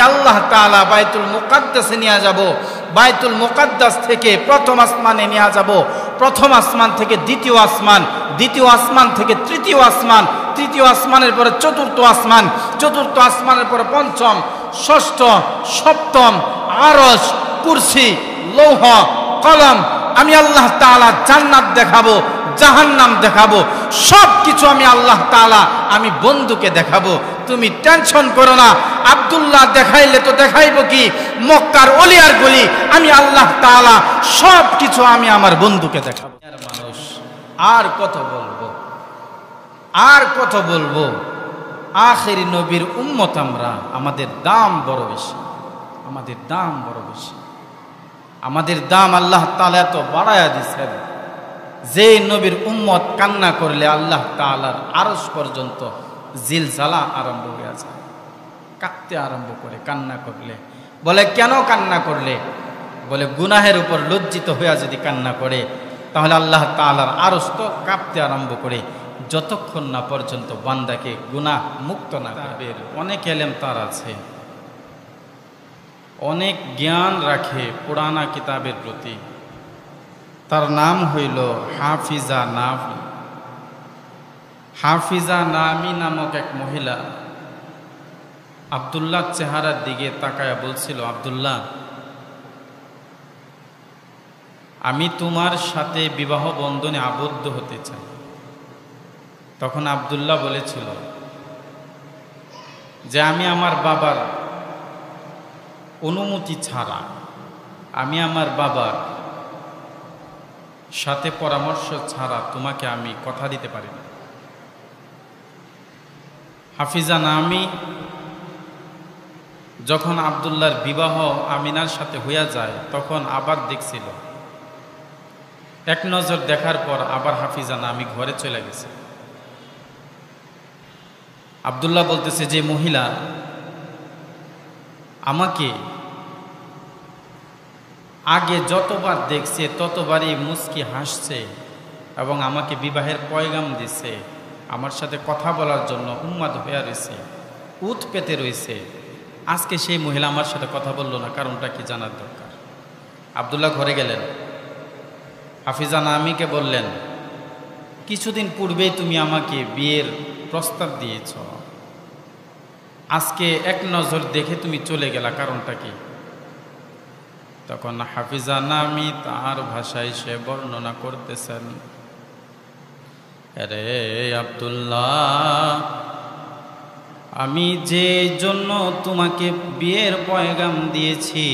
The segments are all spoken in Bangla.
আল্লাহ তাআলা বাইতুল মুকাদ্দাসে নিয়ে যাব, বাইতুল মুকাদ্দাস থেকে প্রথম আসমানে নিয়ে যাব, প্রথম আসমান থেকে দ্বিতীয় আসমান, দ্বিতীয় আসমান থেকে তৃতীয় আসমান, তৃতীয় আসমানের পরে চতুর্থ আসমান, চতুর্থ আসমানের পরে পঞ্চম, ষষ্ঠ, সপ্তম, আরশ, কুরসি, লৌহ, কলম। আমি আল্লাহ তাআলা জান্নাত দেখাবো, জাহান্নাম দেখাবো, সব কিছু আমি আল্লাহ তাআলা আমি বন্ধুকে দেখাবো। তুমি টেনশন করো না। আব্দুল্লাহ দেখাইলে তো দেখাইবো কি, মক্কার অলিয়ার গলি আমি আল্লাহ তাআলা সব কিছু আমি আমার বন্ধুকে দেখাবো। মানুষ আর কত বলবো, আর কত বলবো। আখেরি নবীর উম্মত আমরা, আমাদের দাম বড় বেশি, আমাদের দাম বড় বেশি, আমাদের দাম আল্লাহ তাআলা এত বাড়ায়া দিয়েছেন যে নবীর উম্মত কান্না করলে আল্লাহ তাআলার আরশ পর্যন্ত জিলজালা আরম্ভ হয়ে যায়, কাঁদতে আরম্ভ করে কান্না করলে। বলে কেন কান্না করলে? বলে গুনাহের উপর লজ্জিত হইয়া যদি কান্না করে তাহলে আল্লাহ তাআলার আরশ তো কাঁপতে আরম্ভ করে যতক্ষণ না পর্যন্ত বান্দাকে গুনাহ মুক্ত না করবে। অনেক এলেম তার আছে, অনেক জ্ঞান রাখে পুরানা কিতাবের প্রতি। তার নাম হইল হাফিজা নাফি। হাফিজা নামি নামক এক মহিলা আব্দুল্লাহ চেহারার দিকে তাকায়া বলছিল, আব্দুল্লাহ, আমি তোমার সাথে বিবাহ বন্ধনে আবদ্ধ হতে চাই। তখন আব্দুল্লাহ বলেছিল যে আমি আমার বাবার অনুমতি ছাড়া, আমি আমার বাবার সাথে পরামর্শ ছাড়া তোমাকে আমি কথা দিতে পারি না। হাফিজা নামি যখন আব্দুল্লাহর বিবাহ আমিনার সাথে হইয়া যায় তখন আবার দেখছিল, এক নজর দেখার পর আবার হাফিজা নামি ঘরে চলে গেছে। আব্দুল্লাহ বলতেছে, যে মহিলা আমাকে আগে যতবার দেখছে ততবারই মুস্কি হাসছে এবং আমাকে বিবাহের পয়গাম দিছে, আমার সাথে কথা বলার জন্য উন্মাদ হয়ে রয়েছে, উৎ পেতে রয়েছে, আজকে সেই মহিলা আমার সাথে কথা বলল না, কারণটা কি জানার দরকার। আব্দুল্লাহ ঘরে গেলেন, হাফিজা নামিকে বললেন, কিছুদিন পূর্বেই তুমি আমাকে বিয়ের প্রস্তাব দিয়েছ, আজকে এক নজর দেখে তুমি চলে গেলা, কারণটা কি? তখন হাফিজা নামি তার ভাষায় সে বর্ণনা করতেছেন, আরে আব্দুল্লাহ, আমি যে জন্য তোমাকে বিয়ের পয়গাম দিয়েছি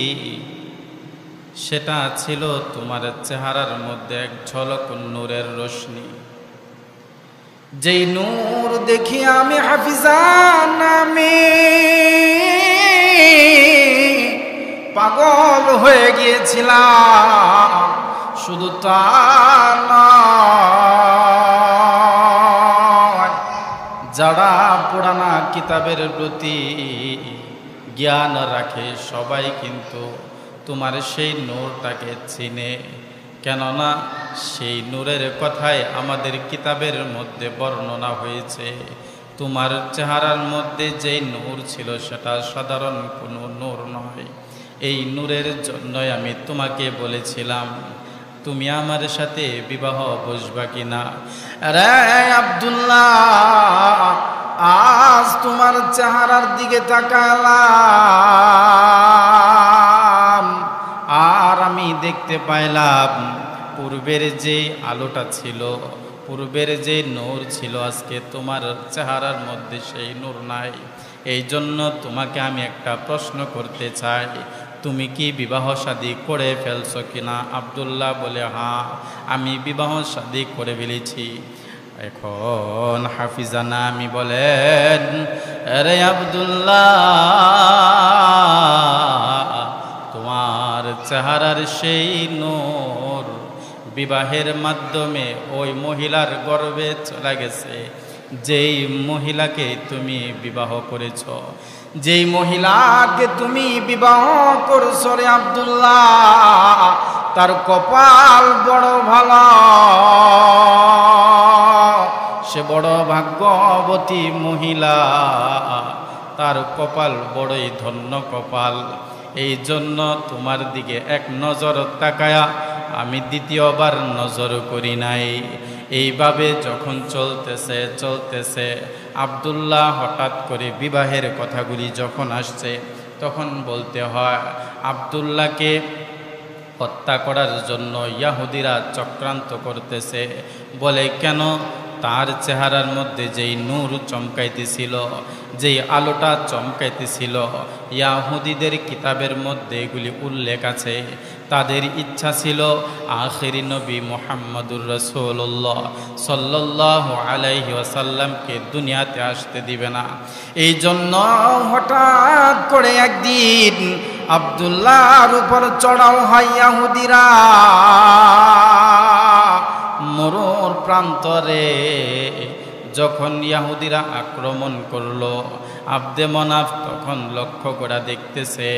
সেটা ছিল তোমার চেহারার মধ্যে এক ঝলক নূরের রোশনি। যেই নূর দেখি আমি হাফিজা নামি পাগল হয়ে গিয়েছিলাম। শুধু তা নয়, যারা পুরানা কিতাবের প্রতি জ্ঞান রাখে সবাই কিন্তু তোমার সেই নূরটাকে চিনে, কেননা সেই নূরের কথাই আমাদের কিতাবের মধ্যে বর্ণনা হয়েছে। তোমার চেহারার মধ্যে যেই নূর ছিল সেটা সাধারণ কোনো নূর নয়। এই নূরের জন্যই আমি তোমাকে বলেছিলাম তুমি আমার সাথে বিবাহ বসবা কিনা। আরে আব্দুল্লাহ, আজ তোমার চেহারার দিকে তাকালাম আর আমি দেখতে পাইলাম পূর্বের যে আলোটা ছিল, পূর্বের যে নূর ছিল, আজকে তোমার চেহারার মধ্যে সেই নূর নাই। এই জন্য তোমাকে আমি একটা প্রশ্ন করতে চাই, তুমি কি বিবাহ শাদী করে ফেলছো কিনা? আব্দুল্লাহ বলে, হ্যাঁ, আমি বিবাহ শাদী করে ফেলেছি। এখন হাফিজা নামি বলেন, আরে আব্দুল্লাহ, তোমার চেহারার সেই নূর বিবাহের মাধ্যমে ওই মহিলার গর্ভে চলে গেছে, যেই মহিলাকে তুমি বিবাহ করেছ, যেই মহিলাকে তুমি বিবাহ করছো রে আব্দুল্লাহ, তার কপাল বড় ভালো, সে বড় ভাগ্যবতী মহিলা তার কপাল বড়ই ধন্য কপাল। এই জন্য তোমার দিকে এক নজর তাকায়া আমি দ্বিতীয়বার নজর করি নাই। এইভাবে যখন চলতেছে আব্দুল্লাহ হঠাৎ করে বিবাহের কথাগুলি যখন আসছে তখন বলতে হয় আব্দুল্লাহকে হত্যা করার জন্য ইয়াহুদিরা চক্রান্ত করতেছে। বলে কেন? তার চেহারার মধ্যে যেই নূর চমকাইতেছিল, যেই আলোটা চমকাইতেছিল, ইয়াহুদিদের কিতাবের মধ্যে এগুলি উল্লেখ আছে। তাদের ইচ্ছা ছিল আখিরি নবী মুহাম্মদুর রাসূলুল্লাহ সাল্লাল্লাহু আলাইহি ওয়াসাল্লামকে দুনিয়াতে আসতে দিবে না। এই জন্য হঠাৎ করে একদিন আব্দুল্লাহর উপর চড়াও হয় ইয়াহুদিরা মরুর প্রান্তরে। যখন ইয়াহুদিরা আক্রমণ করলো, আব্দে মনাফ তখন লক্ষ্য করে দেখতেছে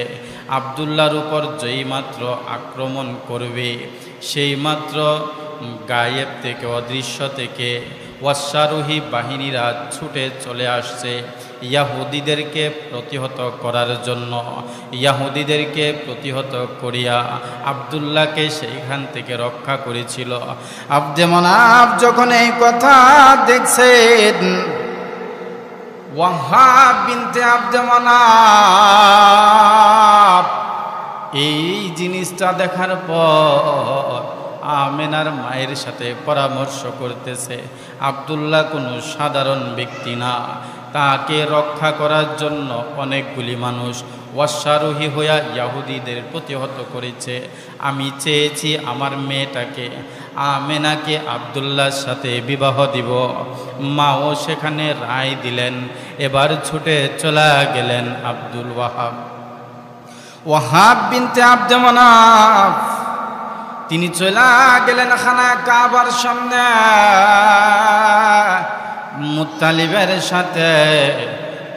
আব্দুল্লাহর উপর যেই মাত্র আক্রমণ করবে সেই মাত্র গায়েব থেকে, অদৃশ্য থেকে অশ্বারোহী বাহিনীরা ছুটে চলে আসছে ইয়াহুদিদেরকে প্রতিহত করার জন্য। ইয়াহুদিদেরকে প্রতিহত করিয়া আব্দুল্লাহকে সেইখান থেকে রক্ষা করেছিল। আব্দে মনাফ যখন এই কথা দেখছেন, ওয়াহাব বিনতে আব্দে মনাফ এই জিনিসটা দেখার পর আমেনার মায়ের সাথে পরামর্শ করতেছে আব্দুল্লাহ কোনো সাধারণ ব্যক্তি না, তাকে রক্ষা করার জন্য অনেকগুলি মানুষ অশ্বারোহী হইয়া ইয়াহুদিদের প্রতিহত করেছে। আমি চেয়েছি আমার মেয়েটাকে আমেনাকে আব্দুল্লাহর সাথে বিবাহ দিব। মাও সেখানে রায় দিলেন। এবার ছুটে চলে গেলেন আব্দুল ওয়াহাব বিনতে আব্দে মনাফ। তিনি চলে গেলেন খানা কাবার সামনে। মুত্তালিবের সাথে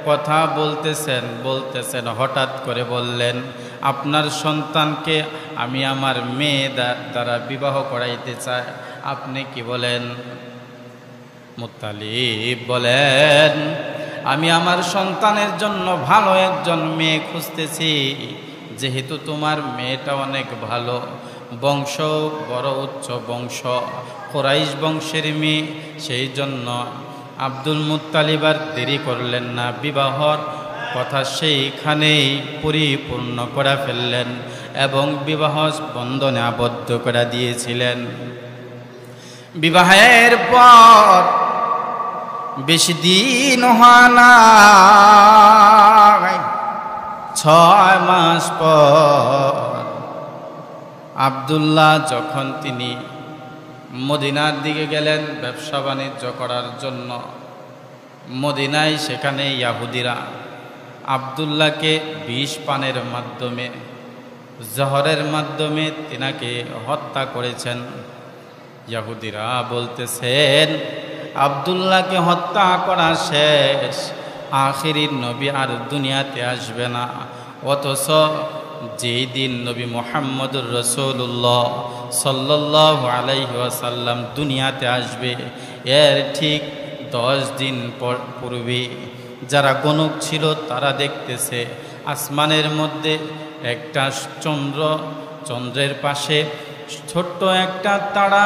কথা বলতেছেন হঠাৎ করে বললেন, আপনার সন্তানকে আমি আমার মেয়ে দ্বারা বিবাহ করাইতে চাই, আপনি কি বলেন? মুত্তালিব বলেন, আমি আমার সন্তানের জন্য ভালো একজন মেয়ে খুঁজতেছি। যেহেতু তোমার মেয়েটা অনেক ভালো, বংশ বড় উচ্চ বংশ, কুরাইশ বংশের মেয়ে, সেই জন্য আব্দুল মুত্তালিব আর দেরি করলেন না, বিবাহর কথা সেইখানেই পরিপূর্ণ করে ফেললেন এবং বিবাহ বন্ধনে আবদ্ধ করে দিয়েছিলেন। বিবাহের পর বেশি দিন হয় না, 6 মাস পর আব্দুল্লাহ যখন তিনি মদিনার দিকে গেলেন ব্যবসা বাণিজ্য করার জন্য, মদিনায় সেখানে ইয়াহুদিরা আব্দুল্লাহকে বিষ পানের মাধ্যমে, জহরের মাধ্যমে তিনাকে হত্যা করেছেন। ইয়াহুদিরা বলতেছেন আব্দুল্লাহকে হত্যা করা শেষ, আখিরি নবী আর দুনিয়াতে আসবে না। অথচ যেই দিন নবী মুহাম্মদুর রাসূলুল্লাহ সাল্লাল্লাহু আলাইহি ওয়াসাল্লাম দুনিয়াতে আসবে, এর ঠিক 10 দিন পূর্বে যারা গণক ছিল তারা দেখতেছে আসমানের মধ্যে একটা চন্দ্রের পাশে ছোট্ট একটা তারা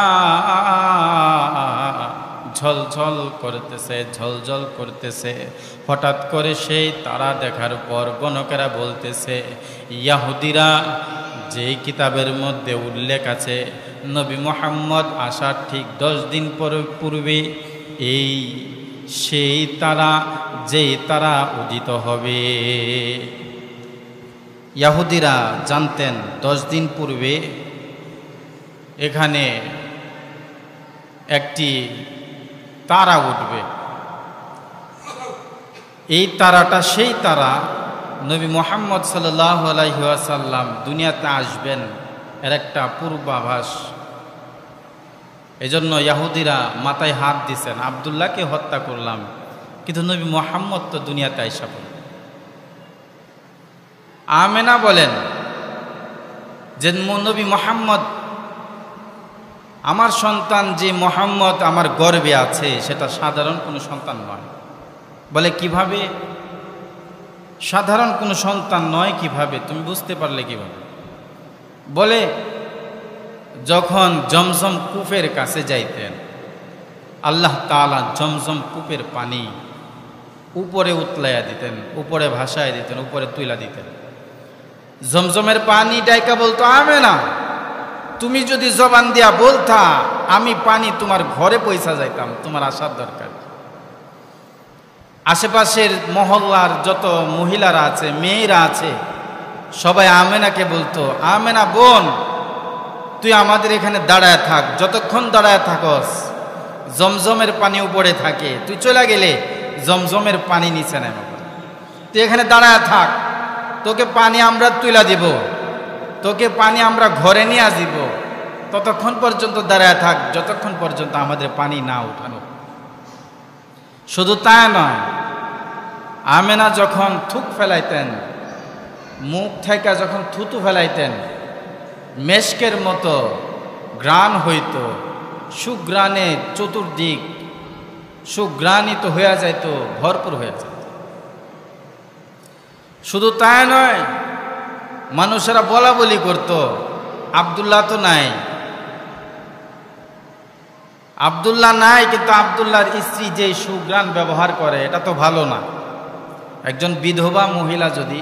ঝলঝল করতেছে। হঠাৎ করে সেই তারা দেখার পর গণকেরা বলতেছে, ইয়াহুদিরা যেই কিতাবের মধ্যে উল্লেখ আছে নবী মুহাম্মদ আসার ঠিক 10 দিন পূর্বে এই সেই তারা, যেই তারা উদিত হবে। ইয়াহুদিরা জানতেন 10 দিন পূর্বে এখানে একটি তারা উঠবে। এই তারাটা সেই তারা, নবী মুহাম্মদ সাল্লাল্লাহু আলাইহি ওয়াসাল্লাম দুনিয়াতে আসবেন এর একটা পূর্বাভাস। এজন্য ইয়াহুদিরা মাথায় হাত দিছেন, আব্দুল্লাহকে হত্যা করলাম কিন্তু নবী মুহাম্মদ তো দুনিয়াতে আইসা পড়ল। আমেনা বলেন যে নবী মুহাম্মদ, আমার সন্তান যে মুহাম্মদ আমার গর্ভে আছে সেটা সাধারণ কোনো সন্তান নয়। বলে কিভাবে? সাধারণ কোনো সন্তান নয় কিভাবে, তুমি বুঝতে পারলে কিভাবে? বলে যখন জমজম কূপের কাছে যাইতেন, আল্লাহ তাআলা জমজম কূপের পানি উপরে উতলাইয়া দিতেন, উপরে ভাসায় দিতেন, উপরে তুইলা দিতেন। জমজমের পানি ডাইকা বলতো, আমেনা, তুমি যদি জবান দিয়া বলতা আমি পানি তোমার ঘরে পৌঁছা যাইতাম, তোমার আসার দরকার। আশেপাশের মহল্লার যত মহিলারা আছে, মেয়েরা আছে, সবাই আমেনাকে বলতো, আমেনা বোন, তুই আমাদের এখানে দাঁড়ায় থাক, যতক্ষণ দাঁড়ায় থাকস জমজমের পানি উপরে থাকে, তুই চলে গেলে জমজমের পানি নিচে নেমে, তুই এখানে দাঁড়ায় থাক, তোকে পানি আমরা তুইলা দিব, তোকে পানি আমরা ঘরে নিয়ে আসিব, ততক্ষণ পর্যন্ত দাঁড়ায় থাক যতক্ষণ পর্যন্ত আমাদের পানি না উঠানো। শুধু তা নয়, আমেনা যখন থুক ফেলাইতেন, মুখ থেকে যখন থুতু ফেলাইতেন, মেশকের মতো গ্রাণ হইত, সুগ্রাণে চতুর্দিক সুগ্রাণিত হইয়া যাইত, ভরপুর হয়ে যেত। শুধু তাই নয়, মানুষেরা বলা বলি করত, আব্দুল্লাহ তো নাই, আব্দুল্লাহ নাই, কিন্তু আব্দুল্লাহর স্ত্রী যে সুগ্রাণ ব্যবহার করে এটা তো ভালো না। একজন বিধবা মহিলা যদি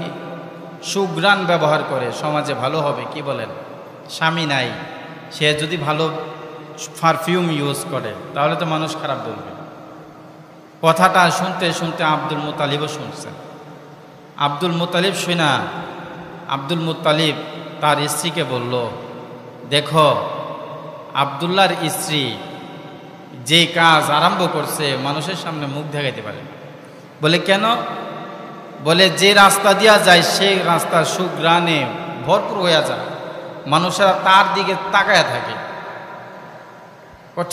সুগ্রাণ ব্যবহার করে সমাজে ভালো হবে? কি বলেন? স্বামী নাই, সে যদি ভালো পারফিউম ইউজ করে তাহলে তো মানুষ খারাপ বলবে। কথাটা শুনতে শুনতে আব্দুল মুত্তালিবও শুনছেন। আব্দুল মুত্তালিব শুনা আব্দুল মুত্তালিব তার স্ত্রীকে বলল, দেখো আব্দুল্লাহর স্ত্রী যে কাজ আরম্ভ করছে মানুষের সামনে মুখ দেখাইতে পারে না। বলে কেন? বলে যে রাস্তা দিয়া যায় সেই রাস্তা সুগ্রাণে ভরপুর হইয়া যায়, মানুষেরা তার দিকে তাকায়া থাকে।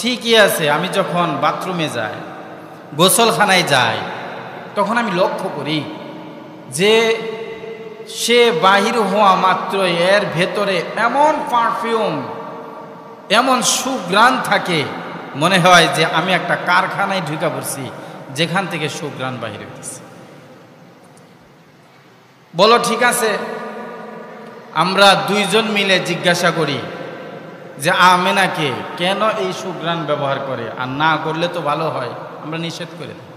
ঠিকই আছে, আমি যখন বাথরুমে যাই, গোসলখানায় যাই, তখন আমি লক্ষ্য করি যে সে বাহির হওয়া মাত্র এর ভেতরে এমন পারফিউম, এমন সুগ্রাণ থাকে, মনে হয় যে আমি একটা কারখানায় ঢুকে পড়ছি যেখান থেকে সুগ্রাণ বাহির হইতেছে। বলো ঠিক আছে, আমরা দুইজন মিলে জিজ্ঞাসা করি যে আমেনাকে কেন এই সুগ্রাণ ব্যবহার করে, আর না করলে তো ভালো হয়, আমরা নিষেধ করে দিই।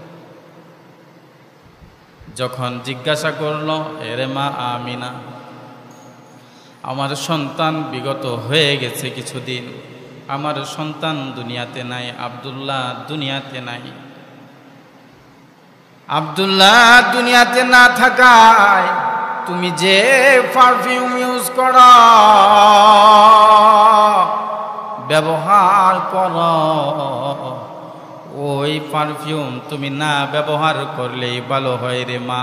যখন জিজ্ঞাসা করলো, এরে মা আমিনা, আমার সন্তান বিগত হয়ে গেছে কিছুদিন, আমার সন্তান দুনিয়াতে নাই, আব্দুল্লাহ দুনিয়াতে নাই। আব্দুল্লাহ দুনিয়াতে না থাকায় তুমি যে পারফিউম ইউজ করো, ব্যবহার করো, ওই পারফিউম তুমি না ব্যবহার করলেই ভালো হয় রে মা।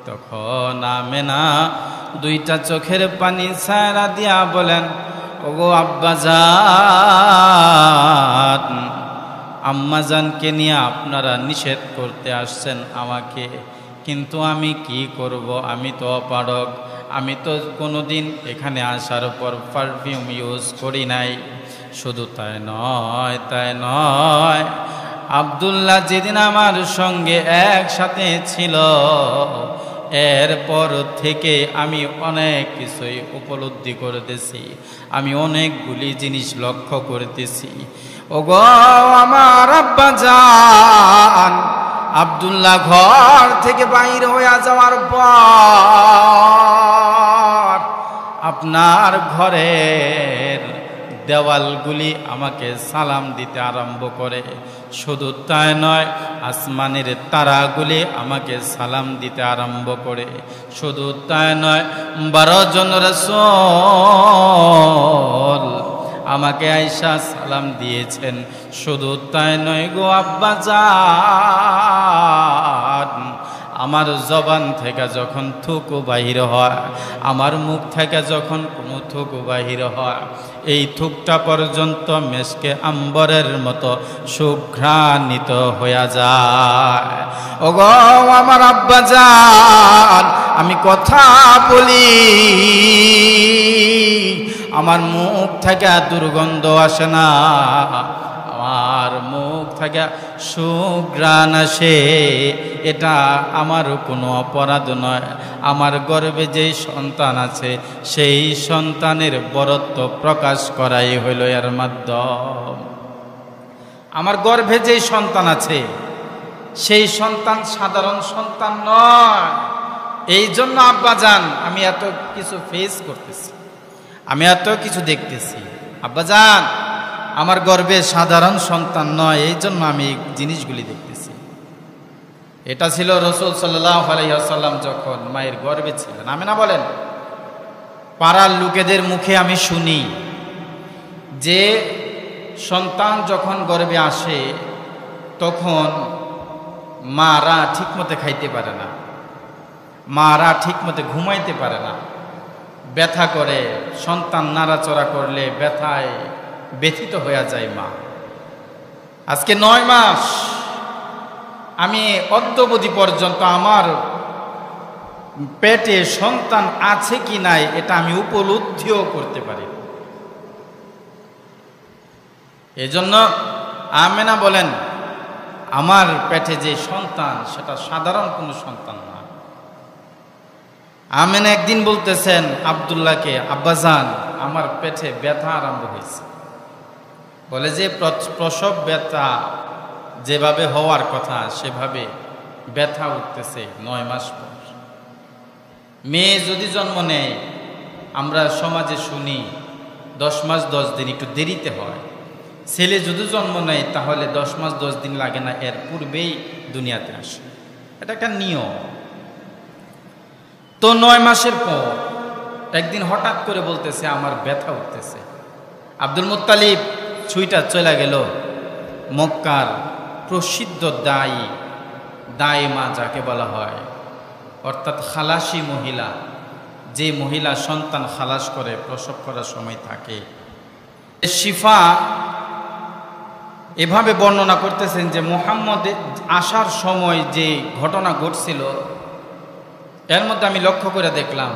তখন আমেনা দুইটা চোখের পানি ছাড়া দিয়া বলেন, ওগো আব্বাজান, আম্মাজানকে নিয়ে আপনারা নিষেধ করতে আসছেন আমাকে, কিন্তু আমি কি করব, আমি তো অপারগ, আমি তো কোনোদিন এখানে আসার পর পারফিউম ইউজ করি নাই। শুধু তাই নয়, আব্দুল্লাহ যেদিন আমার সঙ্গে একসাথে ছিল, এরপর থেকে আমি অনেক কিছুই উপলব্ধি করতেছি, আমি অনেকগুলি জিনিস লক্ষ্য করতেছি। ওগো আমার আব্বাজান, আব্দুল্লাহ ঘর থেকে বাইর হয়ে যাওয়ার পর আপনার ঘরের দেওয়ালগুলি আমাকে সালাম দিতে আরম্ভ করে। শুধু তাই নয়, আসমানের তারাগুলি আমাকে সালাম দিতে আরম্ভ করে। শুধু তাই নয়, 12 জন রাসূল আমাকে আয়েশা সালাম দিয়েছেন। শুধু তাই নয় গো আব্বাজান, আমার জবান থেকে যখন থুকু বাহির হয়, আমার মুখ থেকে যখন কোনো থুকু বাহির হয়, এই থুকটা পর্যন্ত মেশকে আম্বরের মতো সুঘ্রাণিত হয়ে যায়। ওগো আমার আব্বাজান, আমি কথা বলি, আমার মুখ থেকে দুর্গন্ধ আসে না, মার মুখ থেকে সুঘ্রাণ আসে, এটা আমারও কোনো অপরাধ নয়। আমার গর্ভে যেই সন্তান আছে সেই সন্তানের বরত্ব প্রকাশ করাই হইল এর মাধ্যম। আমার গর্ভে যেই সন্তান আছে সেই সন্তান সাধারণ সন্তান নয়। এই জন্য আব্বাজান আমি এত কিছু ফেস করতেছি, আমি এত কিছু দেখতেছি। আব্বাজান আমার গর্ভে সাধারণ সন্তান নয়, এই জন্য আমি এই জিনিসগুলি দেখতেছি। এটা ছিল রাসূল সাল্লাল্লাহু আলাইহি ওয়াসাল্লাম যখন মায়ের গর্ভে ছিলেন। আমিনা বলেন, পাড়ার লোকেদের মুখে আমি শুনি যে সন্তান যখন গর্ভে আসে তখন মারা ঠিকমতো খাইতে পারে না, মারা ঠিকমতো ঘুমাইতে পারে না, ব্যথা করে। সন্তান নাড়াচড়া করলে ব্যথায় ব্যথিত হয়ে যায় মা। আজকে 9 মাস আমি অদ্যাবধি পর্যন্ত আমার পেটে সন্তান আছে কি নাই এটা আমি উপলব্ধিও করতে পারি। এজন্য আমেনা বলেন, আমার পেটে যে সন্তান সেটা সাধারণ কোনো সন্তান না। আমেনা একদিন বলতেছেন আব্দুল্লাহকে, আব্বাজান আমার পেটে ব্যথা আরম্ভ হয়েছে। বলে যে প্রসব ব্যথা যেভাবে হওয়ার কথা সেভাবে ব্যথা উঠতেছে 9 মাস পর। মেয়ে যদি জন্ম নেয় আমরা সমাজে শুনি 10 মাস 10 দিন, একটু দেরিতে হয়। ছেলে যদি জন্ম নেয় তাহলে 10 মাস 10 দিন লাগে না, এর পূর্বেই দুনিয়াতে আসে। এটা একটা নিয়ম। তো 9 মাসের পর একদিন হঠাৎ করে বলতেছে আমার ব্যথা উঠতেছে। আব্দুল মুত্তালিব ছুঁইটা চলে গেল মক্কার প্রসিদ্ধ দাইমা যাকে বলা হয়, অর্থাৎ খালাসি মহিলা, যে মহিলা সন্তান খালাস করে প্রসব করার সময় থাকে। শিফা এভাবে বর্ণনা করতেছেন যে মুহাম্মদ আসার সময় যে ঘটনা ঘটছিল এর মধ্যে আমি লক্ষ্য করে দেখলাম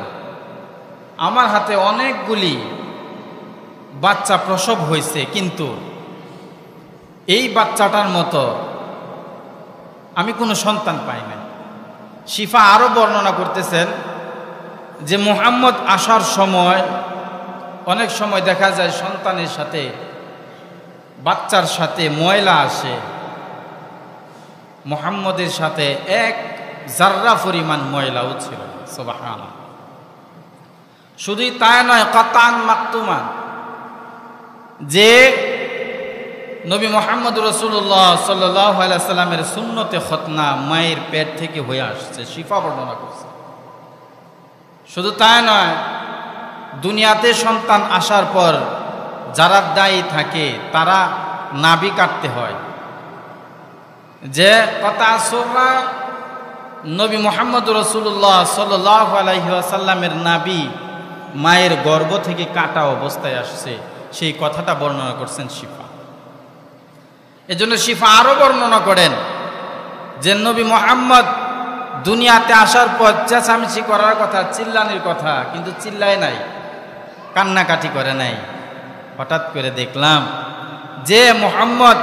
আমার হাতে অনেকগুলি বাচ্চা প্রসব হয়েছে, কিন্তু এই বাচ্চাটার মতো আমি কোনো সন্তান পাই নাই। শিফা আরো বর্ণনা করতেছেন যে মুহাম্মদ আসার সময় অনেক সময় দেখা যায় সন্তানের সাথে বাচ্চার সাথে ময়লা আসে, মুহাম্মদের সাথে এক জাররা পরিমাণ ময়লাও ছিল। সুবহানাল্লাহ। শুধুই তাই নয়, কাতান মাকতুমান, যে নবী মুহাম্মদ রাসূলুল্লাহ সাল্লাল্লাহু আলাইহি সাল্লামের সুন্নতে খতনা মায়ের পেট থেকে হয়ে আসছে, শিফা বর্ণনা করছে। শুধু তাই নয়, দুনিয়াতে সন্তান আসার পর যারা দায়ী থাকে তারা নাভি কাটতে হয়। যে কথা আসরা নবী মুহাম্মদ রাসূলুল্লাহ সাল্লাল্লাহু আলাইহি ওয়াসাল্লামের নাভি মায়ের গর্ভ থেকে কাটা অবস্থায় আসছে, সেই কথাটা বর্ণনা করছেন শিফা। এজন্য শিফা আরো বর্ণনা করেন যে নবী মুহাম্মদ দুনিয়াতে আসার পর চেঁচামেচি করার কথা, চিল্লানির কথা, কিন্তু চিল্লায় নাই, কান্নাকাটি করে নাই। হঠাৎ করে দেখলাম যে মুহাম্মদ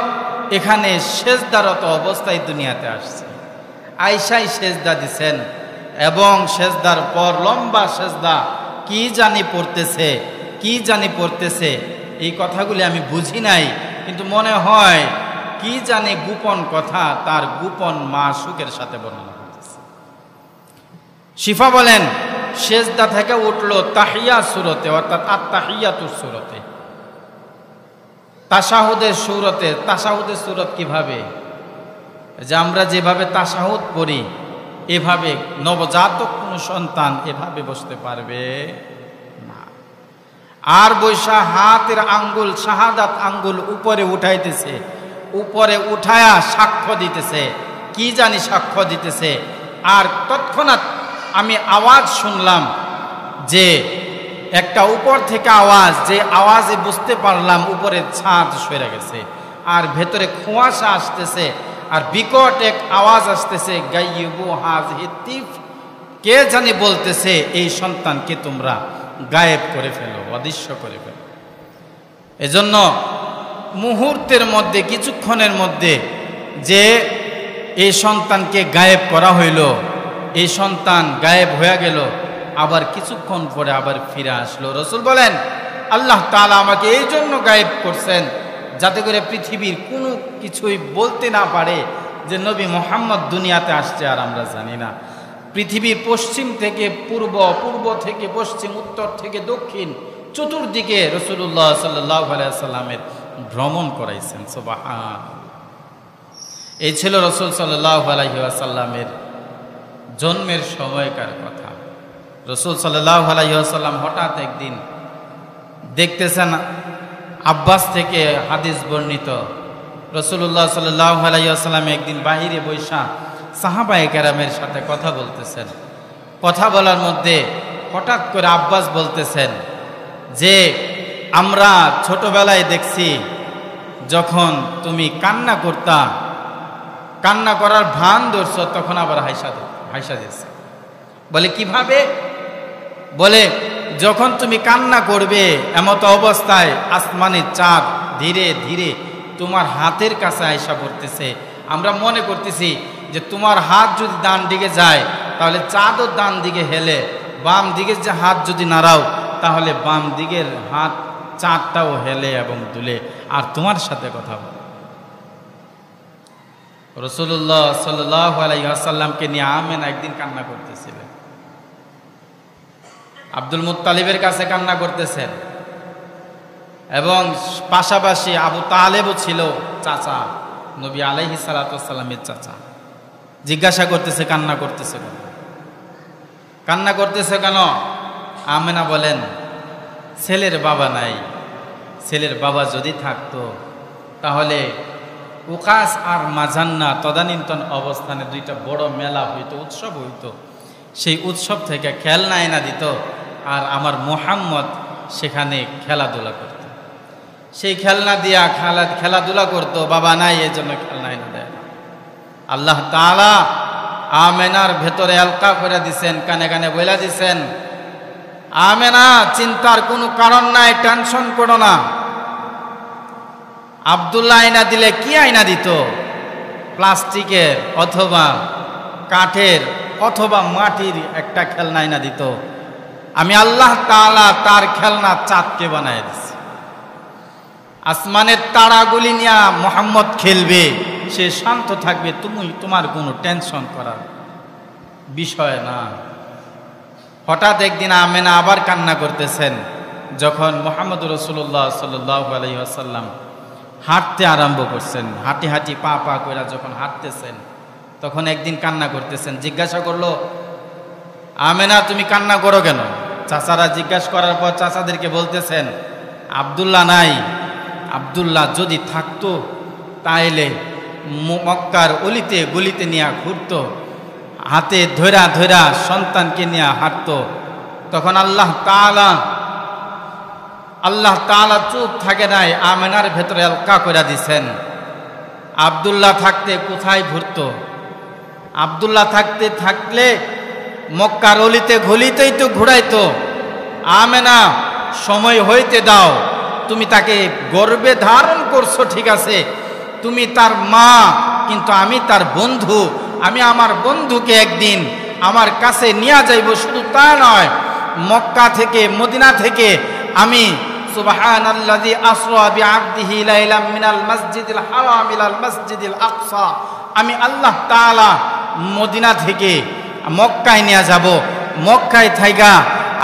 এখানে সেজদারত অবস্থায় দুনিয়াতে আসছে। আয়েশাই সেজদা দিছেন এবং সেজদার পর লম্বা সেজদা, কি জানি পড়তেছে, এই কথাগুলি আমি বুঝি নাই, কিন্তু মনে হয় কি জানি গোপন কথা তার গোপন মাসুকের সাথে বর্ণনা করতেছে। শিফা বলেন সেজদা থেকে উঠলো তাহিয়া সূরতে, অর্থাৎ আত-তাহিয়াতুস সূরতে, তাশাহুদের সূরতে। তাশাহুদের সূরত কিভাবে? যে আমরা যেভাবে তাশাহুদ পড়ি এভাবে নবজাতক কোন সন্তান এভাবে বসতে পারবে না। আর বৈশা হাতের আঙ্গুল, শাহাদাত আঙ্গুল উপরে উঠাইতেছে, উপরে উঠায়া সাক্ষ্য দিতেছে, কি জানি সাক্ষ্য দিতেছে। আর তৎক্ষণাৎ আমি আওয়াজ শুনলাম যে একটা উপর থেকে আওয়াজ, যে আওয়াজে বুঝতে পারলাম উপরে ছাদ সরে গেছে আর ভেতরে কুয়াশা আসতেছে আর বিকট এক আওয়াজ আসতেছে, গাইয়ুবু হাযিহি তিফ, কে জানি বলতেছে এই সন্তানকে তোমরা গায়েব করে ফেলো, অদৃশ্য করে ফেলো। এজন্য মুহূর্তের মধ্যে, কিছুক্ষণের মধ্যে যে এই সন্তানকে গায়েব করা হইল, এই সন্তান গায়েব হয়ে গেল, আবার কিছুক্ষণ পরে আবার ফিরে আসলো। রাসূল বলেন আল্লাহ তাআলা আমাকে এই জন্য গায়েব করছেন যাতে করে পৃথিবীর কোনো কিছুই বলতে না পারে যে নবী মুহাম্মদ দুনিয়াতে আসছে আর আমরা জানি না। পৃথিবীর পশ্চিম থেকে পূর্ব, পূর্ব থেকে পশ্চিম, উত্তর থেকে দক্ষিণ, চতুর্দিকে রাসূলুল্লাহ সাল্লাল্লাহু আলাইহি ওয়াসাল্লামের ভ্রমণ করাইছেন। সুবহান। এই ছিল রাসূল সাল্লাল্লাহু আলাইহি ওয়াসাল্লামের জন্মের সময়কার কথা। রাসূল সাল্লাল্লাহু আলাইহি ওয়াসাল্লাম হঠাৎ একদিন দেখতেছেন, আব্বাস থেকে হাদিস বর্ণিত, রাসূলুল্লাহ সাল্লাল্লাহু আলাইহি ওয়াসাল্লাম একদিন বাহিরে বৈশা সাহাবায়ে কেরামের সাথে কথা বলতেছেন। কথা বলার মধ্যে হঠাৎ করে আব্বাস বলতেছেন যে আমরা ছোটবেলায় দেখছি যখন তুমি কান্না করতা, কান্না করার ভান ধরছ, তখন আবার হাইসা দিচ্ছে। বলে কিভাবে? বলে যখন তুমি কান্না করবে এমত অবস্থায় আসমানের চাঁদ ধীরে ধীরে তোমার হাতের কাছে আইসা পড়তেছে, আমরা মনে করতেছি যে তোমার হাত যদি ডান দিকে যায় তাহলে চাঁদও ডান দিকে হেলে, বাম দিকের যে হাত যদি নাড়াও তাহলে বাম দিকের হাত চাঁদটাও হেলে এবং দুলে আর তোমার সাথে কথা বলে। রাসূলুল্লাহ সাল্লাল্লাহু আলাইহি ওয়াসাল্লামকে নিয়ে আমেনা একদিন কান্না করতেছিলেন, আব্দুল মুত্তালিবের কাছে কান্না করতেছেন, এবং পাশাপাশি আবু তালেবও ছিল, চাচা, নবী আলাইহিস সালাতু ওয়াস সালামের চাচা। জিজ্ঞাসা করতেছে কান্না করতেছে কেন, কান্না করতেছে কেন? আমেনা বলেন ছেলের বাবা নাই, ছেলের বাবা যদি থাকতো তাহলে উকাস আর মাজান্না তদানীন্তন অবস্থানে দুইটা বড় মেলা হইতো, উৎসব হইতো, সেই উৎসব থেকে খেলনা এনে দিত আর আমার মুহাম্মদ সেখানে খেলাধুলা করত, সেই খেলনা দিয়া খেলাধুলা করত। বাবা নাই, এই জন্য খেলনা এনে দেয় না। আল্লাহ তাআলা আমেনার ভেতরে আলকা করে দিছেন, কানে কানে বইলা দিছেন, আমেনা চিন্তার কোনো কারণ নাই, টেনশন করো না। আব্দুল্লাহ আয়না দিলে কি আয়না দিত? প্লাস্টিকের অথবা কাঠের অথবা মাটির একটা খেলনা আয়না দিত। আমি আল্লাহ তাআলা তার খেলনা চাঁদকে বানায় দিছি। আসমানের তারাগুলি নিয়ে মুহাম্মদ খেলবে, সে শান্ত থাকবে, তোমার কোনো টেনশন করার বিষয় না। হঠাৎ একদিন আমেনা আবার কান্না করতেছেন যখন মুহাম্মদুর রাসূলুল্লাহ সাল্লাল্লাহু আলাইহি ওয়াসাল্লাম হাঁটতে আরম্ভ করছেন, হাঁটি হাঁটি পা পা করে যখন হাঁটতেছেন তখন একদিন কান্না করতেছেন। জিজ্ঞাসা করলো, আমেনা তুমি কান্না করো কেন? চাচারা জিজ্ঞাসা করার পর চাচাদেরকে বলতেছেন, আব্দুল্লাহ নাই, আব্দুল্লাহ যদি থাকতো তাইলে মক্কার অলিতে গলিতে নিয়ে ঘুরতো, হাতে ধৈরা ধৈরা সন্তানকে নিয়ে হাঁটতো। তখন আল্লাহ তাআলা চুপ থাকে নাই, আমেনার ভেতরে আলকা করে দিছেন। আব্দুল্লাহ থাকতে কোথায় ঘুরতো? আব্দুল্লাহ থাকলে মক্কার অলিতে গলিতেই তো ঘুরাইতো। আমেনা সময় হইতে দাও, তুমি তাকে গর্ভে ধারণ করছো ঠিক আছে, তুমি তার মা, কিন্তু আমি তার বন্ধু, আমি আমার বন্ধুকে একদিন আমার কাছে নিয়ে যাইব। শুধু তা নয়, মক্কা থেকে মদিনা থেকে আমি সুবহানাল্লাযী আসরা বিআবদিহি লাইলাম মিনাল মাসজিদিল হারাম ইলাল মাসজিদিল আকসা, আমি আল্লাহ তাআলা মদিনা থেকে মক্কায় নিয়ে যাব, মক্কায় থাইকা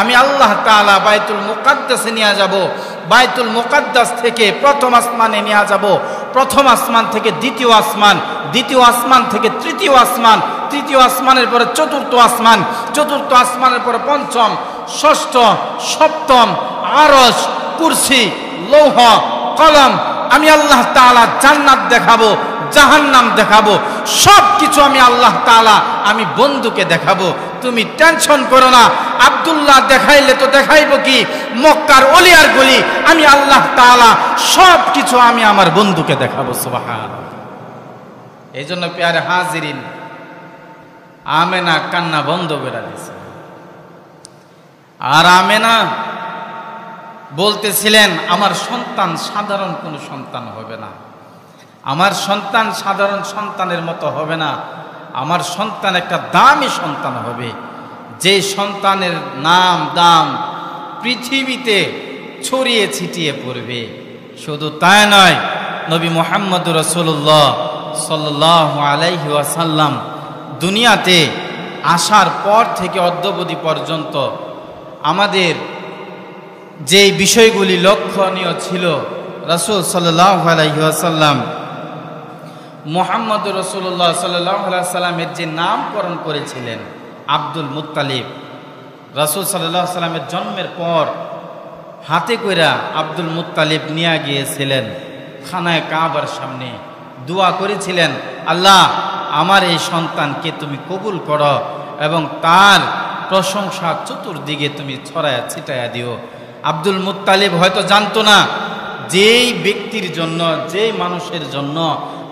আমি আল্লাহ তাআলা বাইতুল মুকাদ্দাসে নিয়ে যাব, বাইতুল মুকাদ্দাস থেকে প্রথম আসমানে নিয়ে যাব, প্রথম আসমান থেকে দ্বিতীয় আসমান, দ্বিতীয় আসমান থেকে তৃতীয় আসমান, তৃতীয় আসমানের পরে চতুর্থ আসমান, চতুর্থ আসমানের পরে পঞ্চম, ষষ্ঠ, সপ্তম, আরশ, কুরসি, লৌহ, কলম। আমি আল্লাহ তাআলা জান্নাত দেখাবো, জাহান্নাম দেখাবো, সব কিছু আমি আল্লাহ তাআলা আমি বন্ধুকে দেখাবো। তুমি টেনশন করো না। আব্দুল্লাহ দেখাইলে তো দেখাইবো কি, মক্কার অলি আর গলি আমি আল্লাহ তাআলা সব কিছু আমি আমার বন্ধুকে দেখাবো। সুবহানাল্লাহ। এই জন্য প্যারে হাজিরিন, আমেনা কান্না বন্ধ করে দিছে। আর আমেনা বলতেছিলেন আমার সন্তান সাধারণ কোনো সন্তান হবে না, আমার সন্তান সাধারণ সন্তানের মতো হবে না, আমার সন্তান একটা দামি সন্তান হবে, যে সন্তানের নাম দাম পৃথিবীতে ছড়িয়ে ছিটিয়ে পড়বে। শুধু তাই নয়, নবী মুহাম্মদ রাসূলুল্লাহ সাল্লাল্লাহু আলাইহি ওয়াসাল্লাম দুনিয়াতে আসার পর থেকে অদ্যাবধি পর্যন্ত আমাদের যে বিষয়গুলি লক্ষণীয় ছিল, রাসূল সাল্লাল্লাহু আলাইহি ওয়াসাল্লাম মুহাম্মদ রাসূলুল্লাহ সাল্লাল্লাহু আলাইহি ওয়াসাল্লামের যে নামকরণ করেছিলেন আব্দুল মুত্তালিব, রাসূল সাল্লাল্লাহু আলাইহি ওয়াসাল্লামের জন্মের পর হাতে কইরা আব্দুল মুত্তালিব নিয়ে গিয়েছিলেন খানায়ে কাবার সামনে, দোয়া করেছিলেন, আল্লাহ আমার এই সন্তানকে তুমি কবুল করো এবং তার প্রশংসা চতুর্দিকে তুমি ছড়ায়া ছিটায়া দিও। আব্দুল মুত্তালিব হয়তো জানতো না যেই ব্যক্তির জন্য, যেই মানুষের জন্য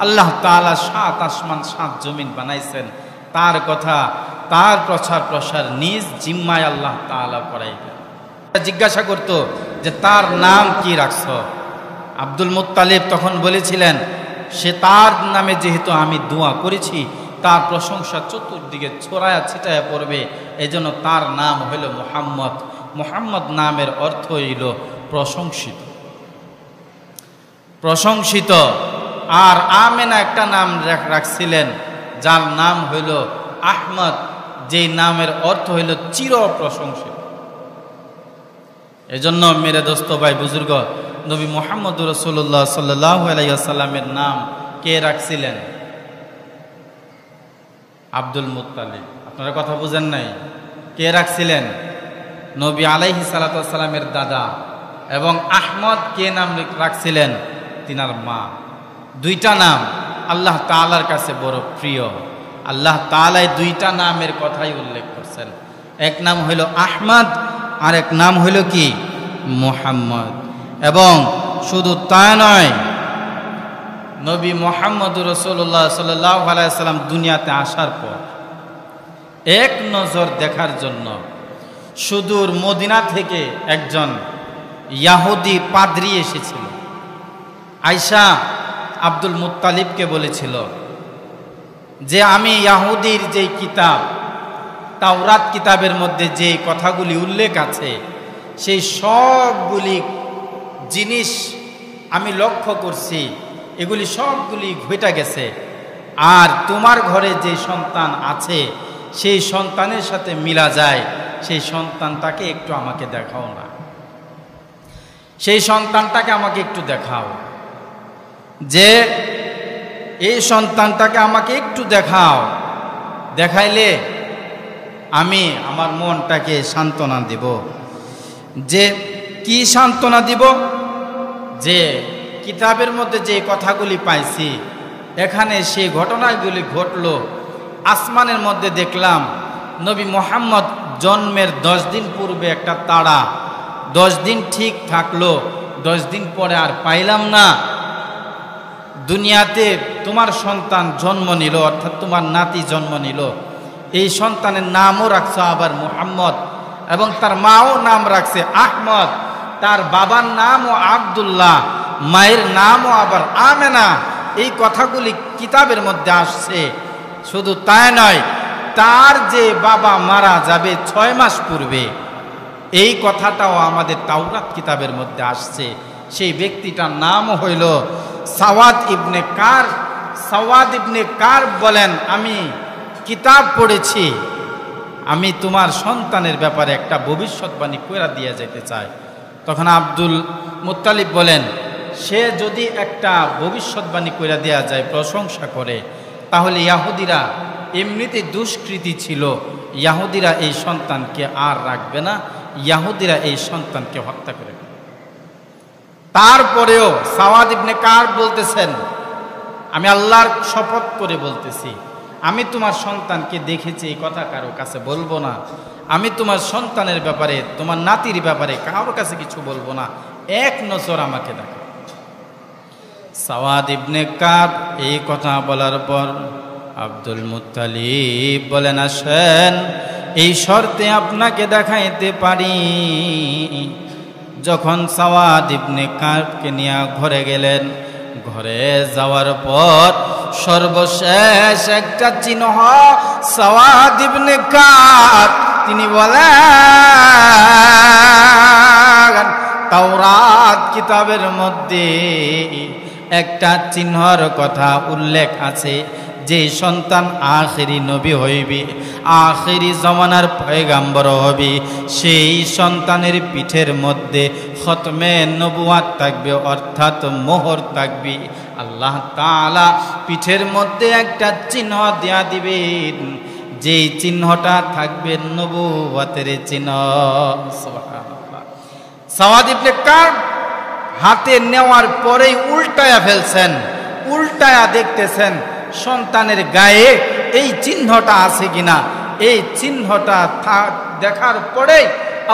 আল্লাহ তাআলা ৭ আসমান ৭ জমিন বানাইছেন, তার কথা, তার প্রচার প্রসার নিজ জিম্মায় আল্লাহ তাআলা করাইবেন। জিজ্ঞাসা করত যে তার নাম কি রাখছ? আব্দুল মুত্তালিব তখন বলেছিলেন, সে তার নামে যেহেতু আমি দোয়া করেছি, তার প্রশংসা চতুর্দিকে ছড়ায়া ছিটায়া পড়বে, এজন্য তার নাম হইল মুহাম্মদ। মুহাম্মদ নামের অর্থ হইল প্রশংসিত, প্রশংসিত। আর আমেনা একটা নাম রাখছিলেন যার নাম হইল আহমদ, যেই নামের অর্থ হইল চির প্রশংসিত। এজন্য মেরে দোস্ত ভাই বুজুর্গ, নবী মুহাম্মদ রাসূলুল্লাহ সাল্লাল্লাহু আলাইহি ওয়াসাল্লামের নাম কে রাখছিলেন? Abdul Muttalib. আপনারা কথা বুঝেন নাই? কে রাখছিলেন? নবী আলাইহিস সালাতু ওয়াস সালামের দাদা। এবং আহমদ কে নাম রাখছিলেন? তিনার মা। দুইটা নাম আল্লাহ তাআলার কাছে বড় প্রিয়। আল্লাহ তাআলা দুইটা নামের কথাই উল্লেখ করছেন, এক নাম হইল আহমদ আর এক নাম হইল কি? মুহাম্মদ। এবং শুধু তা নয়, নবী মুহাম্মদ রাসূলুল্লাহ সাল্লাল্লাহু আলাইহি ওয়াসাল্লাম দুনিয়াতে আসার পর এক নজর দেখার জন্য সুদূর মদিনা থেকে একজন ইহুদি পাদ্রী এসেছিল। আয়েশা আব্দুল মুত্তালিবকে বলেছিল যে আমি ইহুদির যে কিতাব তাওরাত কিতাবের মধ্যে যে কথাগুলি উল্লেখ আছে, সেই সবগুলি জিনিস আমি লক্ষ্য করছি, এগুলি সবগুলি ঘটে গেছে। আর তোমার ঘরে যে সন্তান আছে সেই সন্তানের সাথে মিলা যায়, সেই সন্তানটাকে একটু আমাকে দেখাও না, সেই সন্তানটাকে আমাকে একটু দেখাও, যে এই সন্তানটাকে আমাকে একটু দেখাও, দেখাইলে আমি আমার মনটাকে সান্ত্বনা দিব। যে কি সান্ত্বনা দিব? যে কিতাবের মধ্যে যে কথাগুলি পাইছি, এখানে সেই ঘটনাগুলি ঘটলো। আসমানের মধ্যে দেখলাম নবী মুহাম্মদ জন্মের 10 দিন পূর্বে একটা তারা, 10 দিন ঠিক থাকলো, 10 দিন পরে আর পাইলাম না। দুনিয়াতে তোমার সন্তান জন্ম নিল, অর্থাৎ তোমার নাতি জন্ম নিল, এই সন্তানের নামও রাখছে আবার মুহাম্মদ, এবং তার মাও নাম রাখছে আহমদ, তার বাবার নামও আব্দুল্লাহ, মায়ের নামও আবার আমেনা। এই কথাগুলি কিতাবের মধ্যে আসছে। শুধু তাই নয়, তার যে বাবা মারা যাবে 6 মাস পূর্বে, এই কথাটাও আমাদের তাওরাত কিতাবের মধ্যে আসছে। সেই ব্যক্তিটার নাম হইল সাওয়াদ ইবনে কার। সাওয়াদ ইবনে কার বলেন, আমি কিতাব পড়েছি, আমি তোমার সন্তানের ব্যাপারে একটা ভবিষ্যৎবাণী করে দিয়ে যেতে চাই। তখন আব্দুল মুত্তালিব বলেন, সে যদি একটা ভবিষ্যৎবাণী করে দেওয়া যায়, প্রশংসা করে, তাহলে ইহুদিরা এমনিতে দুষ্কৃতী ছিল, ইহুদিরা এই সন্তানকে আর রাখবে না, ইহুদিরা এই সন্তানকে হত্যা করে। তারপরেও সাওয়াদ ইবনে কার বলতেছেন, আমি আল্লাহর শপথ করে বলতেছি, আমি তোমার সন্তানকে দেখেছি, এই কথা কারো কাছে বলবো না, আমি তোমার সন্তানের ব্যাপারে, তোমার নাতির ব্যাপারে কারোর কাছে কিছু বলবো না, এক নজর আমাকে দেখা। সাওয়াদ ইবনে কাব এই কথা বলার পর আব্দুল মুত্তালিব বলেন, আসেন এই শর্তে আপনাকে দেখাইতে পারি, যখন সাওয়াদ ইবনে কাবকে নিয়ে ঘরে গেলেন, ঘরে যাওয়ার পর সর্বশেষ একটা চিহ্ন সাওয়াদ ইবনে কাব তিনি বলেন, তাওরাত কিতাবের মধ্যে একটা চিহ্নর কথা উল্লেখ আছে, যে সন্তান আখেরি নবী হইবে, আখেরি জমানার পয়গাম্বর হবে, সেই সন্তানের পিঠের মধ্যে খতমে নবুয়াত থাকবে, অর্থাৎ মোহর থাকবে। আল্লাহ তাআলা পিঠের মধ্যে একটা চিহ্ন দেয়া দিবেন, যেই চিহ্নটা থাকবে নবুয়াতের চিহ্ন। সুবহানাল্লাহ। সাওয়াদ ইবনে কাব হাতে নেওয়ার পরেই উল্টায়া ফেলছেন, উল্টায়া দেখতেছেন সন্তানের গায়ে এই চিহ্নটা আছে কিনা। এই চিহ্নটা দেখার পরে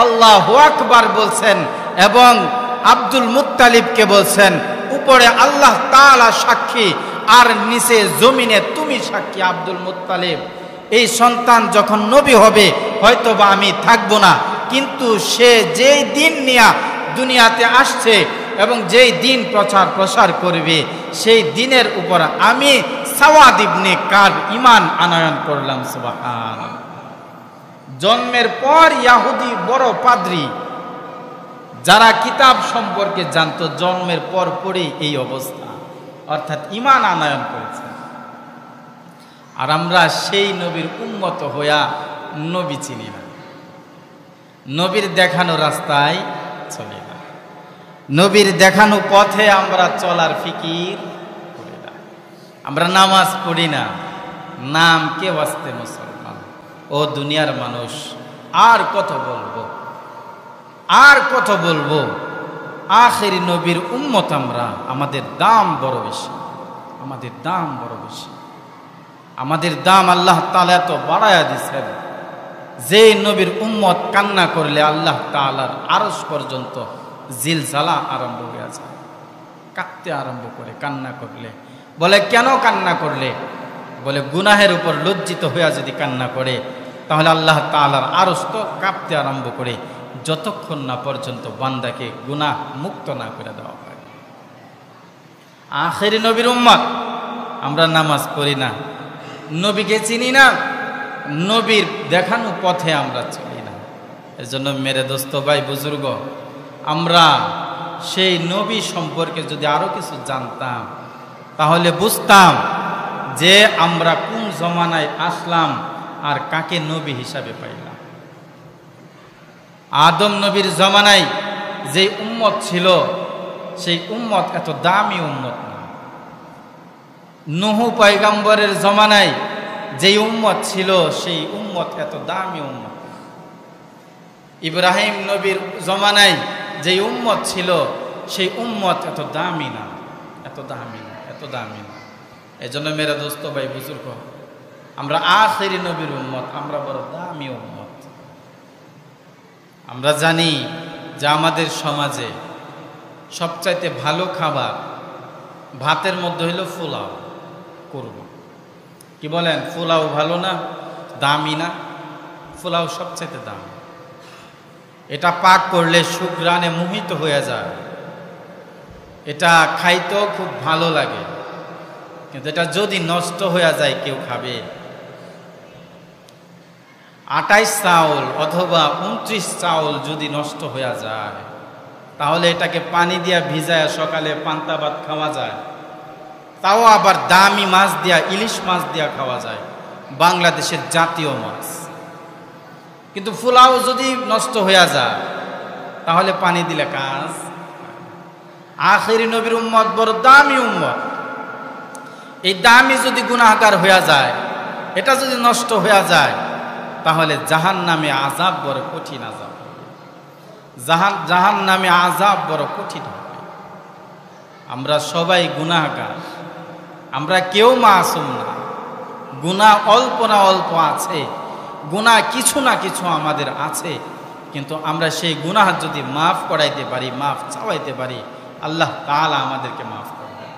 আল্লাহু আকবার বলছেন এবং আব্দুল মুত্তালিবকে বলছেন, উপরে আল্লাহ তাআলা সাক্ষী আর নিচে জমিনে তুমি সাক্ষী আব্দুল মুত্তালিব, এই সন্তান যখন নবী হবে হয়তোবা আমি থাকবো না, কিন্তু সে যেই দিন নিয়ে দুনিয়াতে আসছে এবং যেই দিন প্রসার করবে সেই দিনের উপর আমি সাওয়াদ ইবনে কাব ঈমান আনয়ন করলাম। সুবহানাল্লাহ। জন্মের পর ইহুদি বড় পাদ্রী যারা কিতাব সম্পর্কে জানতো, জন্মের পর পরই এই অবস্থা, অর্থাৎ ঈমান আনয়ন করেছে। আর আমরা সেই নবীর উম্মত হইয়া নবী চিনি না, নবীর দেখানো রাস্তায় চলি না, নবীর দেখানো পথে আমরা চলার ফিকির করি না, আমরা নামাজ পড়ি না, নাম কে বাঁচতে মুসলমান। ও দুনিয়ার মানুষ, আর কত বলবো, আর কত বলবো। আখেরি নবীর উম্মত আমরা, আমাদের দাম বড় বেশি, আমাদের দাম বড় বেশি, আমাদের দাম আল্লাহ তাআলা এত বাড়ায়া দিয়েছেন যে নবীর উম্মত কান্না করলে আল্লাহ তাআলার আরশ পর্যন্ত জিলজালা আরম্ভ হয়ে যায়, কাঁদতে আরম্ভ করে কান্না করলে। বলে কেন কান্না করলে? বলে গুনাহের উপর লজ্জিত হইয়া যদি কান্না করে তাহলে আল্লাহ তাআলার আরশ তো কাঁপতে আরম্ভ করে, যতক্ষণ না পর্যন্ত বান্দাকে গুনাহ মুক্ত না করে দেওয়া হয়। আখেরি নবীর উম্মত আমরা, নামাজ পড়ি না, নবীকে চিনি না, নবীর দেখানো পথে আমরা চলি না। এজন্য মেরে দোস্ত ভাই বুজুর্গ, আমরা সেই নবী সম্পর্কে যদি আরো কিছু জানতাম তাহলে বুঝতাম যে আমরা কোন জমানায় আসলাম আর কাকে নবী হিসাবে পাইলাম। আদম নবীর জমানায় যে উম্মত ছিল সেই উম্মত এত দামি উম্মত না। নূহ পয়গম্বরের জমানায় যেই উম্মত ছিল সেই উম্মত এত দামি উম্মত। ইব্রাহিম নবীর জমানায় যেই উম্মত ছিল সেই উম্মত এত দামি না, এত দামি না, এত দামি না। এই জন্য মেরা দোস্ত ভাই বুজুর্গ, আমরা আখেরি নবীর উম্মত, আমরা বড় দামি উম্মত। আমরা জানি যে আমাদের সমাজে সবচাইতে ভালো খাবার ভাতের মধ্যে হইল পোলাও করব। কি বলেন, পোলাও ভালো না, দামি না? পোলাও সবচাইতে দামি। এটা পাক করলে সুঘ্রাণে মোহিত হয়ে যায়, এটা খাইতেও খুব ভালো লাগে, কিন্তু এটা যদি নষ্ট হয়ে যায় কেউ খাবে? 28 চাউল অথবা 29 চাউল যদি নষ্ট হয়ে যায় তাহলে এটাকে পানি দিয়া ভিজায় সকালে পান্তা ভাত খাওয়া যায়, তাও আবার দামি মাছ দিয়া, ইলিশ মাছ দিয়া খাওয়া যায়, বাংলাদেশের জাতীয় মাছ। কিন্তু পোলাও যদি নষ্ট হয়ে যায় তাহলে পানি দিলে কাজ। আখেরি নবীর উম্মত বড় দামি উম্মত। এই দামি যদি গুনাহগার হয়ে যায়, এটা যদি নষ্ট হয়ে যায় তাহলে জাহান্নামে আযাব বড় কঠিন আযাব, জাহান্নামে আযাব বড় কঠিন হবে। আমরা সবাই গুনাহগার, আমরা কেউ মাসুম না। গুনাহ অল্প না অল্প আছে, গুনাহ কিছু না কিছু আমাদের আছে, কিন্তু আমরা সেই গুনাহ যদি মাফ করাইতে পারি, মাফ চাওয়াইতে পারি, আল্লাহ তাআলা আমাদেরকে মাফ করবেন।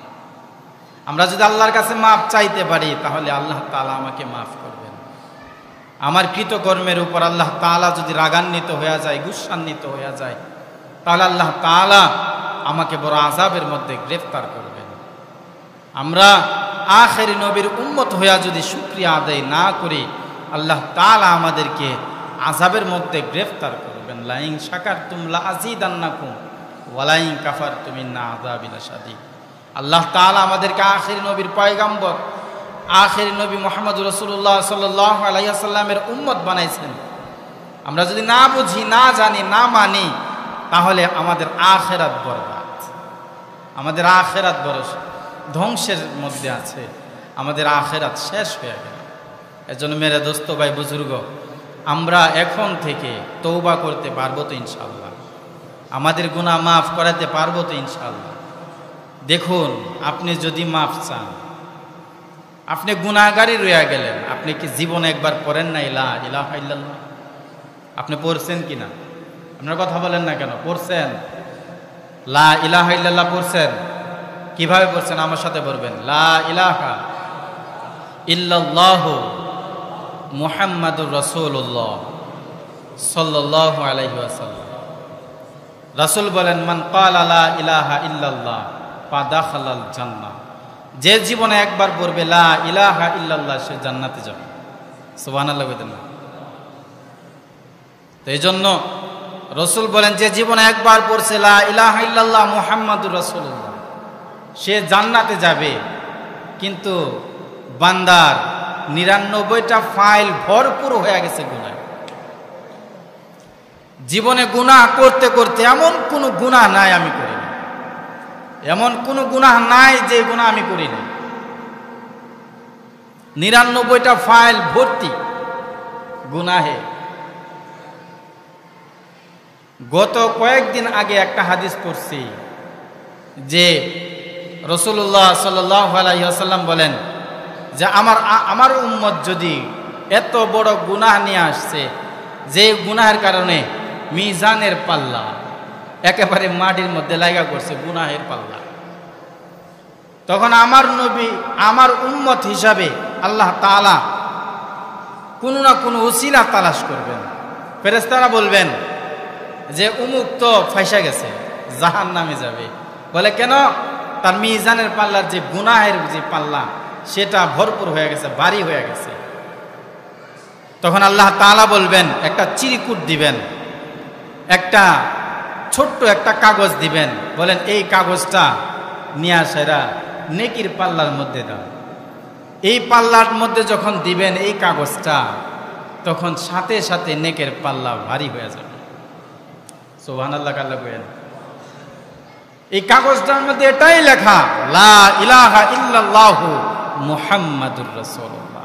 আমরা যদি আল্লাহর কাছে মাফ চাইতে পারি তাহলে আল্লাহ তাআলা আমাকে মাফ করবেন। আমার কৃতকর্মের উপর আল্লাহ তাআলা যদি রাগান্বিত হয়ে যায়, গুসান্বিত হয়ে যায় তাহলে আল্লাহ তাআলা আমাকে বড় আযাবের মধ্যে গ্রেফতার করবেন। আমরা আখেরি নবীর উম্মত হইয়া যদি শুকরিয়া আদায় না করি, আল্লাহ তাআলা আমাদেরকে আযাবের মধ্যে গ্রেফতার করবেন। লাইন শাকারতুম লাযীদান্নাকুম ওয়া লাইন কাফারতুম ইন্না আযাবি লাশাদীদ। আল্লাহ তাআলা আমাদেরকে আখেরি নবীর পয়গম্বর, আখেরি নবী মুহাম্মদুর রাসূলুল্লাহ সাল্লাল্লাহু আলাইহি ওয়াসাল্লামের উম্মত বানাইছেন। আমরা যদি না বুঝি, না জানি, না মানি, তাহলে আমাদের আখিরাত বরবাদ, আমাদের আখিরাত বড় ধ্বংসের মধ্যে আছে, আমাদের আখিরাত শেষ হয়ে গেল। এজন্য মেরে দোস্ত ভাই বুজুর্গ, আমরা এখন থেকে তওবা করতে পারবো তো ইনশাআল্লাহ? আমাদের গুনাহ মাফ করাতে পারবো তো ইনশাআল্লাহ? দেখুন, আপনি যদি মাফ চান, আপনি গুনাহগারী রয়ে গেলেন, আপনি কি জীবনে একবার পড়েন না লা ইলাহা ইল্লাল্লাহ? আপনি পড়ছেন কিনা? আপনার কথা বলেন না কেন? পড়ছেন? লা ইলাহা ইল্লাল্লাহ পড়ছেন? কিভাবে পড়ছেন? আমার সাথে বলবেন, লা ইলাহা ইল্লাল্লাহু মুহাম্মাদুর রাসূলুল্লাহ সাল্লাল্লাহু আলাইহি ওয়াসাল্লাম। রাসূল বলেন, মান ক্বালা লা ইলাহা ইল্লাল্লাহ ফাদাখালাল জান্নাহ। যে জীবনে একবার পড়বে লা ইলাহা ইল্লাল্লাহ, সে জান্নাতে যাবে। সুবহানাল্লাহ বলেন না? তো এই জন্য রাসূল বলেন, যে জীবনে একবার পড়ছে লা ইলাহা ইল্লাল্লাহ মুহাম্মাদুর রাসূলুল্লাহ, সে জান্নাতে যাবে। কিন্তু বান্দার ৯৯টা ফাইল ভরপুর হয়ে গেছে গুনাহ। জীবনে গুনাহ করতে করতে এমন কোনো গুনাহ নাই আমি করিনি, এমন কোনো গুনাহ নাই যে গুনাহ আমি করিনি। ৯৯টা ফাইল ভর্তি গুনাহে। গত কয়েকদিন আগে একটা হাদিস পড়ছি যে রাসূলুল্লাহ সাল্লাল্লাহু আলাইহি ওয়াসাল্লাম বলেন যে আমার উম্মত যদি এত বড় গুনাহ নিয়ে আসছে, যে গুনাহের কারণে মিজানের পাল্লা একেবারে মাটির মধ্যে লাগা করছে, গুনাহের পাল্লা, তখন আমার নবী, আমার উম্মত হিসাবে আল্লাহ তাআলা কোনো না কোনো ওসিলা তালাশ করবেন। ফেরেশতারা বলবেন যে উমুক তো ফাঁসা গেছে, জাহান্নামে যাবে। বলে কেন? তার মিজানের পাল্লার যে গুনাহের যে পাল্লা, সেটা ভরপুর হয়ে গেছে, ভারী হয়ে গেছে। তখন আল্লাহ তাআলা বলবেন, একটা চিরকুট দিবেন, একটা ছোট্ট একটা কাগজ দিবেন, বলেন এই কাগজটা নিয়ে আসারা নেকির পাল্লার মধ্যে দাও। এই পাল্লার মধ্যে যখন দিবেন এই কাগজটা, তখন সাথে সাথে নেকের পাল্লা ভারী হয়ে যাবে। সুবহানাল্লাহ কাল্লা কইেন। এই কাগজটার মধ্যে এটাই লেখা, লা ইলাহা ইল্লাল্লাহু মুহাম্মাদুর রাসূলুল্লাহ।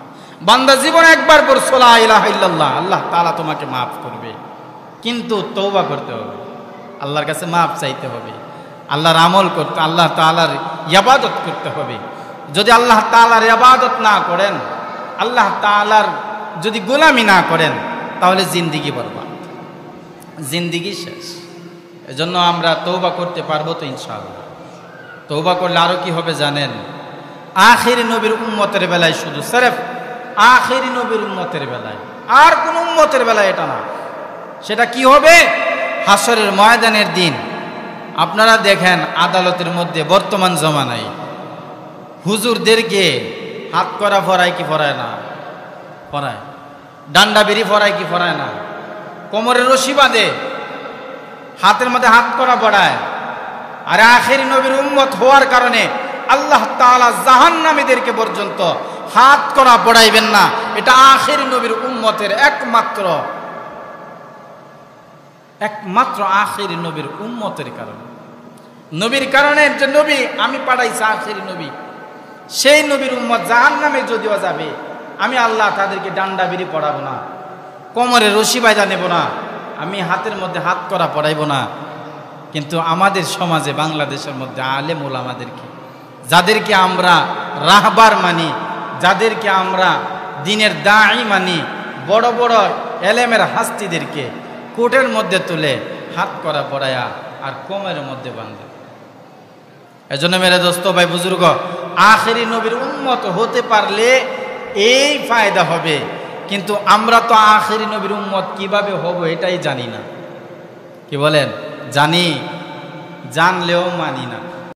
বান্দা জীবনে একবার পড়ছো লা ইলাহা ইল্লাল্লাহ, আল্লাহ তাআলা তোমাকে মাফ করবে, কিন্তু তওবা করতে হবে, আল্লাহর কাছে মাফ চাইতে হবে, আল্লাহর আমল করতে, আল্লাহ তাআলার ইবাদত করতে হবে। যদি আল্লাহ তাআলার ইবাদত না করেন, আল্লাহ তাআলার যদি গোলামি না করেন, তাহলে জিন্দেগি বরবাদ, জিন্দেগি শেষ। এজন্য আমরা তওবা করতে পারবো তো ইনশাআল্লাহ? তওবা করলে আরো কি হবে জানেন? আখিরি নবীর উম্মতের বেলায়, শুধু সিরফ আখিরি নবীর উম্মতের বেলায়, আর কোন উম্মতের বেলায় এটা না। সেটা কি হবে? হাসরের ময়দানের দিন। আপনারা দেখেন আদালতের মধ্যে বর্তমান জমানায় হুজুরদেরকে হাত করা ফরায় কি ফরায় না? ফরায়। ডান্ডা বেরি ফরায় কি ফরায় না? কোমরে রশি বাঁধে, হাতের মধ্যে হাত করা পড়ায়। আর আখেরি নবীর উম্মত হওয়ার কারণে আল্লাহ তাআলা জাহান্নামীদেরকে পর্যন্ত হাত করা পড়াইবেন না। এটা আখেরি নবীর উম্মতের একমাত্র আখেরি নবীর উম্মতের কারণে, নবীর কারণে। যে নবী আমি পাঠাইছি আখেরি নবী, সেই নবীর উম্মত জাহান্নামে যদিও যাবে, আমি আল্লাহ তাদেরকে ডান্ডা বেরি পড়াবো না, কোমরে রশি বাইদা নেব না, আমি হাতের মধ্যে হাত করা পড়াইব না। কিন্তু আমাদের সমাজে, বাংলাদেশের মধ্যে আলেম ওলামাদেরকে, যাদেরকে আমরা রাহবার মানি, যাদেরকে আমরা দিনের দাঈ মানি, বড় বড় এলেমের হাস্তিদেরকে কোটের মধ্যে তুলে হাত করা পড়ায়া আর কোমরের মধ্যে বাঁধে। এজন্য মেরে দোস্ত ভাই বুজুর্গ, আখেরি নবীর উম্মত হতে পারলে এই ফায়দা হবে। কিন্তু আমরা তো আখেরি নবীর উম্মত কিভাবে হব এটাই জানি না। কি বলেন? জানি, জানলেও মানি না।